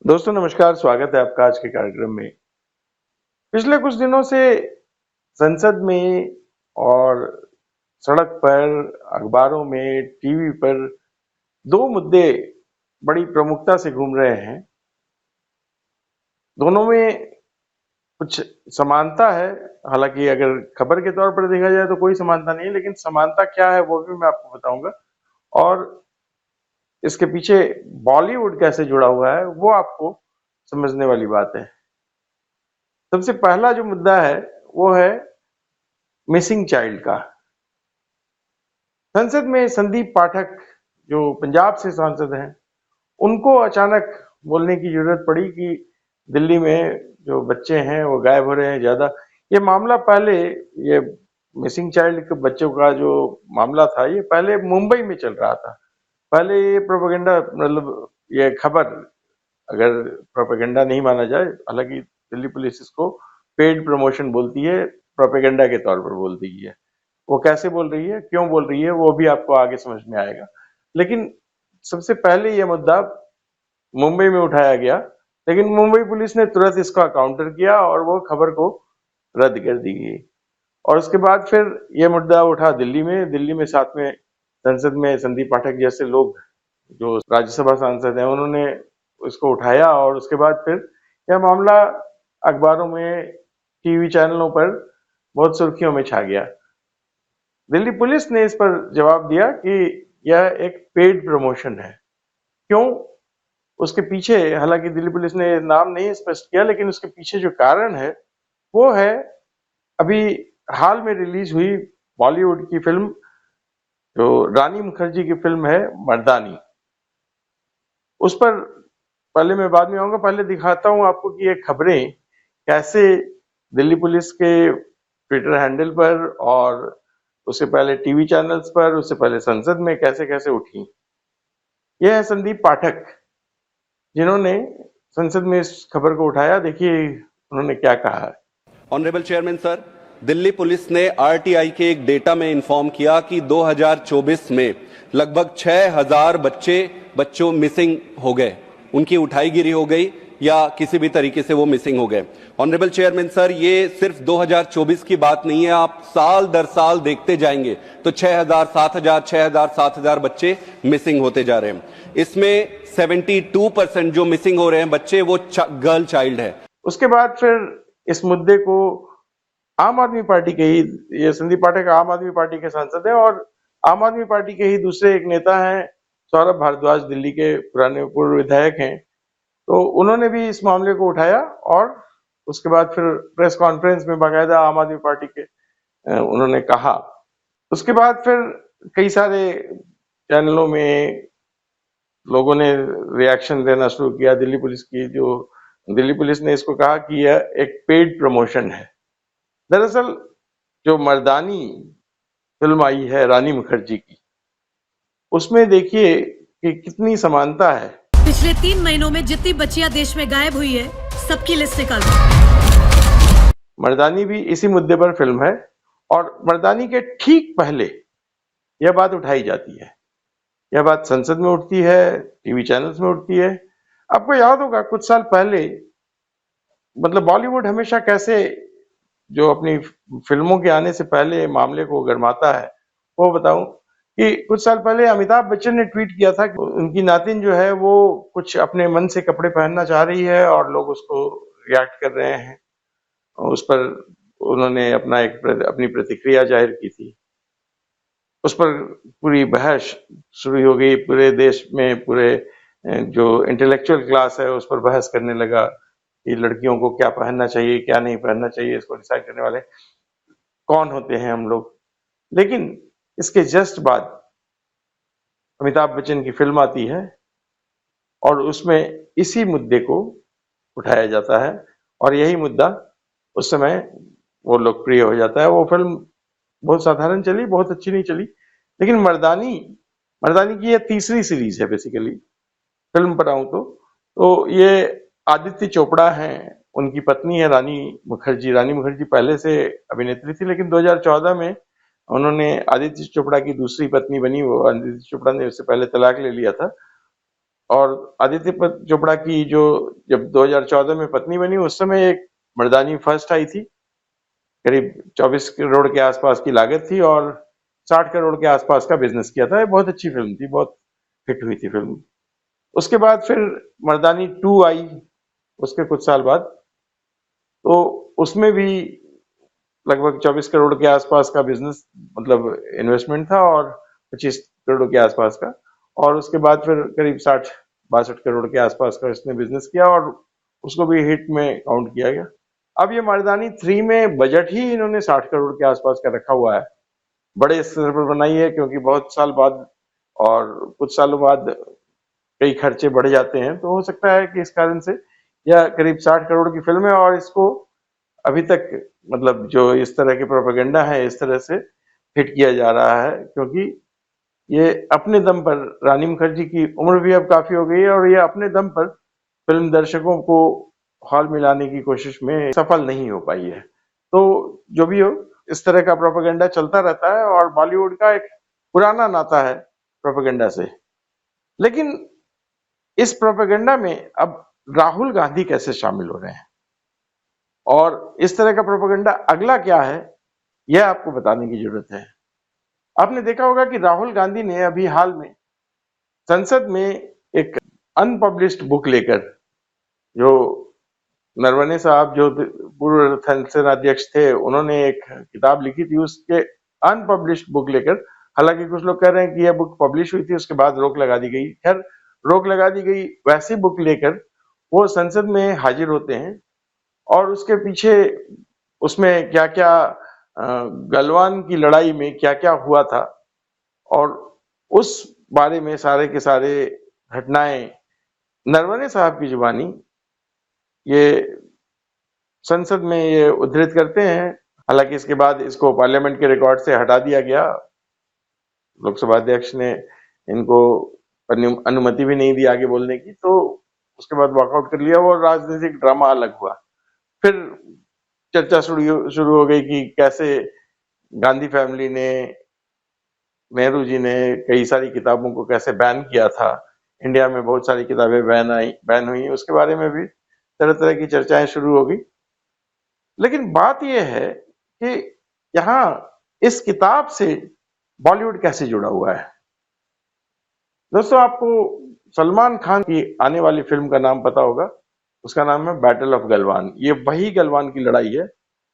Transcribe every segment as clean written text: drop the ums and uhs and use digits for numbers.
दोस्तों नमस्कार, स्वागत है आपका आज के कार्यक्रम में। पिछले कुछ दिनों से संसद में और सड़क पर, अखबारों में, टीवी पर 2 मुद्दे बड़ी प्रमुखता से घूम रहे हैं। दोनों में कुछ समानता है, हालांकि अगर खबर के तौर पर देखा जाए तो कोई समानता नहीं है, लेकिन समानता क्या है वो भी मैं आपको बताऊंगा और इसके पीछे बॉलीवुड कैसे जुड़ा हुआ है वो आपको समझने वाली बात है। सबसे पहला जो मुद्दा है वो है मिसिंग चाइल्ड का। संसद में संदीप पाठक जो पंजाब से सांसद हैं, उनको अचानक बोलने की जरूरत पड़ी कि दिल्ली में जो बच्चे हैं वो गायब हो रहे हैं ज्यादा। ये मामला पहले, ये मिसिंग चाइल्ड के बच्चों का जो मामला था, ये पहले मुंबई में चल रहा था। पहले ये प्रोपेगेंडा, मतलब ये खबर, अगर प्रोपेगेंडा नहीं माना जाए, हालांकि दिल्ली पुलिस इसको पेड प्रमोशन बोलती है, प्रोपेगेंडा के तौर पर बोलती है। वो कैसे बोल रही है, क्यों बोल रही है, वो भी आपको आगे समझ में आएगा। लेकिन सबसे पहले ये मुद्दा मुंबई में उठाया गया, लेकिन मुंबई पुलिस ने तुरंत इसका काउंटर किया और वो खबर को रद्द कर दी गई। और उसके बाद फिर ये मुद्दा उठा दिल्ली में साथ में संसद में संदीप पाठक जैसे लोग जो राज्यसभा सांसद हैं, उन्होंने इसको उठाया और उसके बाद फिर यह मामला अखबारों में, टीवी चैनलों पर बहुत सुर्खियों में छा गया। दिल्ली पुलिस ने इस पर जवाब दिया कि यह एक पेड प्रमोशन है। क्यों? उसके पीछे, हालांकि दिल्ली पुलिस ने नाम नहीं स्पष्ट किया, लेकिन उसके पीछे जो कारण है वो है अभी हाल में रिलीज हुई बॉलीवुड की फिल्म, जो रानी मुखर्जी की फिल्म है मर्दानी। उस पर पहले मैं बाद में आऊंगा, पहले दिखाता हूं आपको कि ये खबरें कैसे दिल्ली पुलिस के ट्विटर हैंडल पर और उससे पहले टीवी चैनल्स पर, उससे पहले संसद में कैसे कैसे उठी। यह है संदीप पाठक, जिन्होंने संसद में इस खबर को उठाया। देखिए उन्होंने क्या कहा है। Honourable chairman sir, Delhi police ने आरटीआई के एक डेटा में इन्फॉर्म किया कि 2024 में लगभग 6000 बच्चों मिसिंग हो गए, उनकी उठाईगिरी हो गई या किसी भी तरीके से वो मिसिंग हो गए। ऑनरेबल चेयरमैन सर, ये सिर्फ 2024 की बात नहीं है, आप साल दर साल देखते जाएंगे तो 6000, 7000 बच्चे मिसिंग होते जा रहे हैं। इसमें 72% जो मिसिंग हो रहे हैं बच्चे, वो गर्ल चाइल्ड है। उसके बाद फिर इस मुद्दे को आम आदमी पार्टी के ही, ये संदीप पाठक आम आदमी पार्टी के सांसद हैं और आम आदमी पार्टी के ही दूसरे एक नेता हैं सौरभ भारद्वाज, दिल्ली के पुराने पूर्व विधायक हैं, तो उन्होंने भी इस मामले को उठाया और उसके बाद फिर प्रेस कॉन्फ्रेंस में बाकायदा आम आदमी पार्टी के उन्होंने कहा। उसके बाद फिर कई सारे चैनलों में लोगों ने रिएक्शन देना शुरू किया। दिल्ली पुलिस ने इसको कहा कि यह एक पेड प्रमोशन है। दरअसल जो मर्दानी फिल्म आई है रानी मुखर्जी की, उसमें देखिए कि कितनी समानता है। पिछले 3 महीनों में जितनी बच्चियां देश में गायब हुई है, सबकी लिस्ट निकालो। मर्दानी भी इसी मुद्दे पर फिल्म है और मर्दानी के ठीक पहले यह बात उठाई जाती है। यह बात संसद में उठती है, टीवी चैनल्स में उठती है। आपको याद होगा कुछ साल पहले, मतलब बॉलीवुड हमेशा कैसे जो अपनी फिल्मों के आने से पहले मामले को गरमाता है, वो बताऊं कि कुछ साल पहले अमिताभ बच्चन ने ट्वीट किया था कि उनकी नातिन जो है वो कुछ अपने मन से कपड़े पहनना चाह रही है और लोग उसको रिएक्ट कर रहे हैं। उस पर उन्होंने अपनी प्रतिक्रिया जाहिर की थी। उस पर पूरी बहस शुरू हो गई, पूरे देश में पूरे जो इंटेलेक्चुअल क्लास है उस पर बहस करने लगा कि लड़कियों को क्या पहनना चाहिए, क्या नहीं पहनना चाहिए, इसको डिसाइड करने वाले कौन होते हैं हम लोग। लेकिन इसके जस्ट बाद अमिताभ बच्चन की फिल्म आती है और उसमें इसी मुद्दे को उठाया जाता है और यही मुद्दा उस समय वो लोकप्रिय हो जाता है। वो फिल्म बहुत साधारण चली, बहुत अच्छी नहीं चली, लेकिन मर्दानी की ये तीसरी सीरीज है बेसिकली। फिल्म पर आऊं तो ये आदित्य चोपड़ा हैं, उनकी पत्नी है रानी मुखर्जी। रानी मुखर्जी पहले से अभिनेत्री थी, लेकिन 2014 में उन्होंने आदित्य चोपड़ा की दूसरी पत्नी बनी। वो आदित्य चोपड़ा ने उससे पहले तलाक ले लिया था। और आदित्य चोपड़ा की जो जब 2014 में पत्नी बनी उस समय एक मर्दानी फर्स्ट आई थी, करीब 24 करोड़ के आसपास की लागत थी और 60 करोड़ के आसपास का बिजनेस किया था। ये बहुत अच्छी फिल्म थी, बहुत हिट हुई थी फिल्म। उसके बाद फिर मर्दानी 2 आई उसके कुछ साल बाद, तो उसमें भी लगभग 24 करोड़ के आसपास का बिजनेस मतलब इन्वेस्टमेंट था और 25 करोड़ के आसपास का, और उसके बाद फिर करीब 60-62 करोड़ के आसपास का इसने बिजनेस किया और उसको भी हिट में काउंट किया गया। अब ये मर्दानी 3 में बजट ही इन्होंने 60 करोड़ के आसपास का रखा हुआ है। बड़े स्तर पर बनाई है क्योंकि बहुत साल बाद और कुछ सालों बाद कई खर्चे बढ़ जाते हैं, तो हो सकता है कि इस कारण से यह करीब 60 करोड़ की फिल्म है और इसको अभी तक मतलब जो इस तरह के प्रोपेगेंडा है इस तरह से हिट किया जा रहा है क्योंकि ये अपने दम पर, रानी मुखर्जी की उम्र भी अब काफी हो गई है और ये अपने दम पर फिल्म दर्शकों को हॉल में लाने की कोशिश में सफल नहीं हो पाई है। तो जो भी हो, इस तरह का प्रोपेगेंडा चलता रहता है और बॉलीवुड का एक पुराना नाता है प्रोपेगेंडा से। लेकिन इस प्रोपेगेंडा में अब राहुल गांधी कैसे शामिल हो रहे हैं और इस तरह का प्रोपेगेंडा अगला क्या है, यह आपको बताने की जरूरत है। आपने देखा होगा कि राहुल गांधी ने अभी हाल में संसद में एक अनपब्लिश्ड बुक लेकर, जो नरवणे साहब जो पूर्व थल सेनाध्यक्ष थे उन्होंने एक किताब लिखी थी, उसके अनपब्लिश्ड बुक लेकर, हालांकि कुछ लोग कह रहे हैं कि यह बुक पब्लिश हुई थी उसके बाद रोक लगा दी गई, खैर रोक लगा दी गई, वैसी बुक लेकर वो संसद में हाजिर होते हैं और उसके पीछे उसमें क्या क्या गलवान की लड़ाई में क्या क्या हुआ था और उस बारे में सारे के सारे घटनाएं नरवणे साहब की जुबानी ये संसद में ये उद्धृत करते हैं। हालांकि इसके बाद इसको पार्लियामेंट के रिकॉर्ड से हटा दिया गया, लोकसभा अध्यक्ष ने इनको अनुमति भी नहीं दी आगे बोलने की, तो उसके बाद वॉकआउट कर लिया और राजनीतिक ड्रामा अलग हुआ। फिर चर्चा शुरू हो गई कि कैसे गांधी फैमिली ने, नेहरू जी ने कई सारी किताबों को कैसे बैन किया था, इंडिया में बहुत सारी किताबें बैन हुई, उसके बारे में भी तरह तरह की चर्चाएं शुरू हो गई। लेकिन बात यह है कि यहाँ इस किताब से बॉलीवुड कैसे जुड़ा हुआ है। दोस्तों, आपको सलमान खान की आने वाली फिल्म का नाम पता होगा, उसका नाम है बैटल ऑफ गलवान। ये वही गलवान की लड़ाई है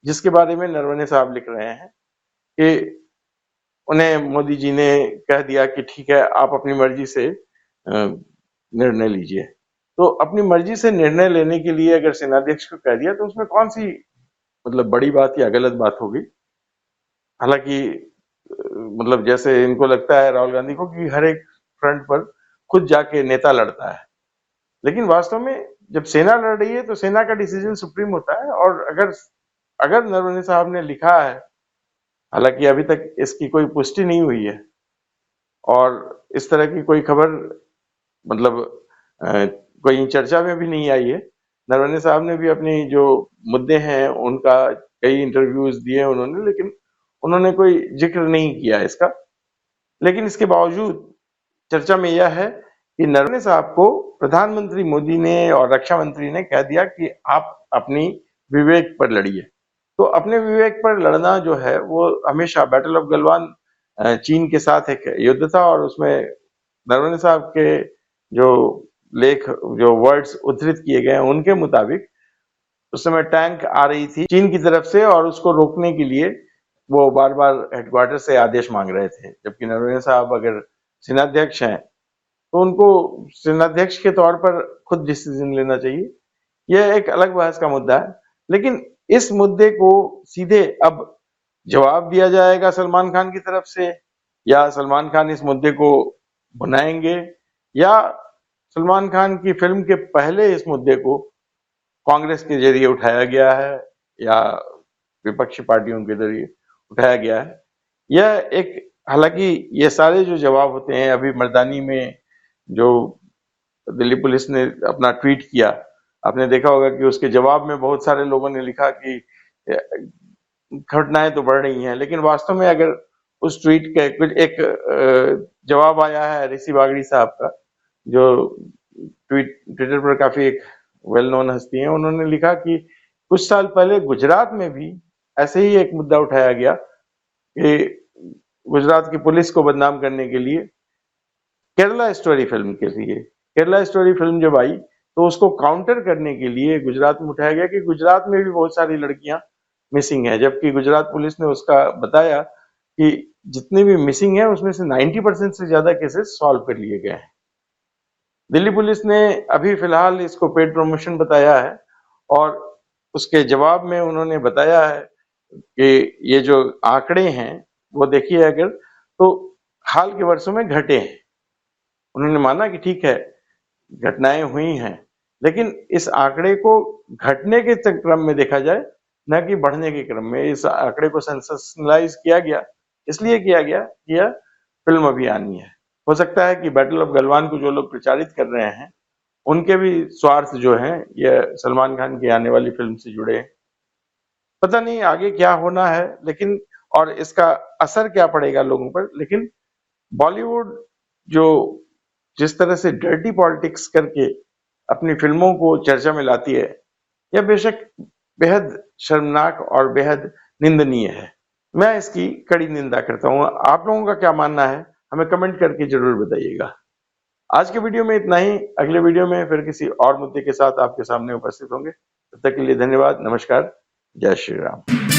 जिसके बारे में नरवणे साहब लिख रहे हैं कि उन्हें मोदी जी ने कह दिया कि ठीक है आप अपनी मर्जी से निर्णय लीजिए। तो अपनी मर्जी से निर्णय लेने के लिए अगर सेनाध्यक्ष को कह दिया तो उसमें कौन सी मतलब बड़ी बात या गलत बात होगी। हालांकि मतलब जैसे इनको लगता है राहुल गांधी को कि हर एक फ्रंट पर खुद जाके नेता लड़ता है, लेकिन वास्तव में जब सेना लड़ रही है तो सेना का डिसीजन सुप्रीम होता है। और अगर नरवणे साहब ने लिखा है, हालांकि अभी तक इसकी कोई पुष्टि नहीं हुई है और इस तरह की कोई खबर मतलब कोई चर्चा में भी नहीं आई है। नरवणे साहब ने भी अपनी जो मुद्दे हैं उनका कई इंटरव्यूज दिए उन्होंने, लेकिन उन्होंने कोई जिक्र नहीं किया इसका। लेकिन इसके बावजूद चर्चा में यह है कि नरवणे साहब को प्रधानमंत्री मोदी ने और रक्षा मंत्री ने कह दिया कि आप अपनी विवेक पर लड़िए। तो अपने विवेक पर लड़ना जो है वो हमेशा, बैटल ऑफ गलवान चीन के साथ एक युद्ध था और उसमें नरवणे साहब के जो लेख, जो वर्ड्स उद्धृत किए गए हैं उनके मुताबिक उस समय टैंक आ रही थी चीन की तरफ से और उसको रोकने के लिए वो बार बार हेडक्वार्टर से आदेश मांग रहे थे, जबकि नरवणे साहब अगर सेनाध्यक्ष हैं तो उनको सेनाध्यक्ष के तौर पर खुद डिसीजन लेना चाहिए। यह एक अलग बहस का मुद्दा है, लेकिन इस मुद्दे को सीधे अब जवाब दिया जाएगा सलमान खान की तरफ से, या सलमान खान इस मुद्दे को बनाएंगे, या सलमान खान की फिल्म के पहले इस मुद्दे को कांग्रेस के जरिए उठाया गया है या विपक्षी पार्टियों के जरिए उठाया गया है। यह एक, हालांकि ये सारे जो जवाब होते हैं, अभी मर्दानी में जो दिल्ली पुलिस ने अपना ट्वीट किया, आपने देखा होगा कि उसके जवाब में बहुत सारे लोगों ने लिखा कि घटनाएं तो बढ़ रही हैं, लेकिन वास्तव में अगर उस ट्वीट का कुछ एक जवाब आया है ऋषि बागड़ी साहब का, जो ट्विटर पर काफी एक वेल नोन हस्ती हैं, उन्होंने लिखा कि कुछ साल पहले गुजरात में भी ऐसे ही एक मुद्दा उठाया गया कि गुजरात की पुलिस को बदनाम करने के लिए केरला स्टोरी फिल्म के लिए, केरला स्टोरी फिल्म जब आई तो उसको काउंटर करने के लिए गुजरात में उठाया गया कि गुजरात में भी बहुत सारी लड़कियां मिसिंग है, जबकि गुजरात पुलिस ने उसका बताया कि जितनी भी मिसिंग है उसमें से 90% से ज्यादा केसेस सॉल्व कर लिए गए हैं। दिल्ली पुलिस ने अभी फिलहाल इसको पेड प्रमोशन बताया है और उसके जवाब में उन्होंने बताया है कि ये जो आंकड़े हैं वो देखिए अगर तो हाल के वर्षों में घटे हैं। उन्होंने माना कि ठीक है घटनाएं हुई हैं, लेकिन इस आंकड़े को घटने के क्रम में देखा जाए न कि बढ़ने के क्रम में। इस आंकड़े को सेंसेशनलाइज किया गया, इसलिए किया गया कि यह फिल्म अभी आनी है। हो सकता है कि बैटल ऑफ गलवान को जो लोग प्रचारित कर रहे हैं उनके भी स्वार्थ जो हैं यह सलमान खान की आने वाली फिल्म से जुड़े हैं। पता नहीं आगे क्या होना है, लेकिन और इसका असर क्या पड़ेगा लोगों पर। लेकिन बॉलीवुड जो जिस तरह से डर्टी पॉलिटिक्स करके अपनी फिल्मों को चर्चा में लाती है, यह बेशक बेहद शर्मनाक और बेहद निंदनीय है। मैं इसकी कड़ी निंदा करता हूँ। आप लोगों का क्या मानना है हमें कमेंट करके जरूर बताइएगा। आज के वीडियो में इतना ही। अगले वीडियो में फिर किसी और मुद्दे के साथ आपके सामने उपस्थित होंगे। तब तक के लिए धन्यवाद। नमस्कार। जय श्री राम।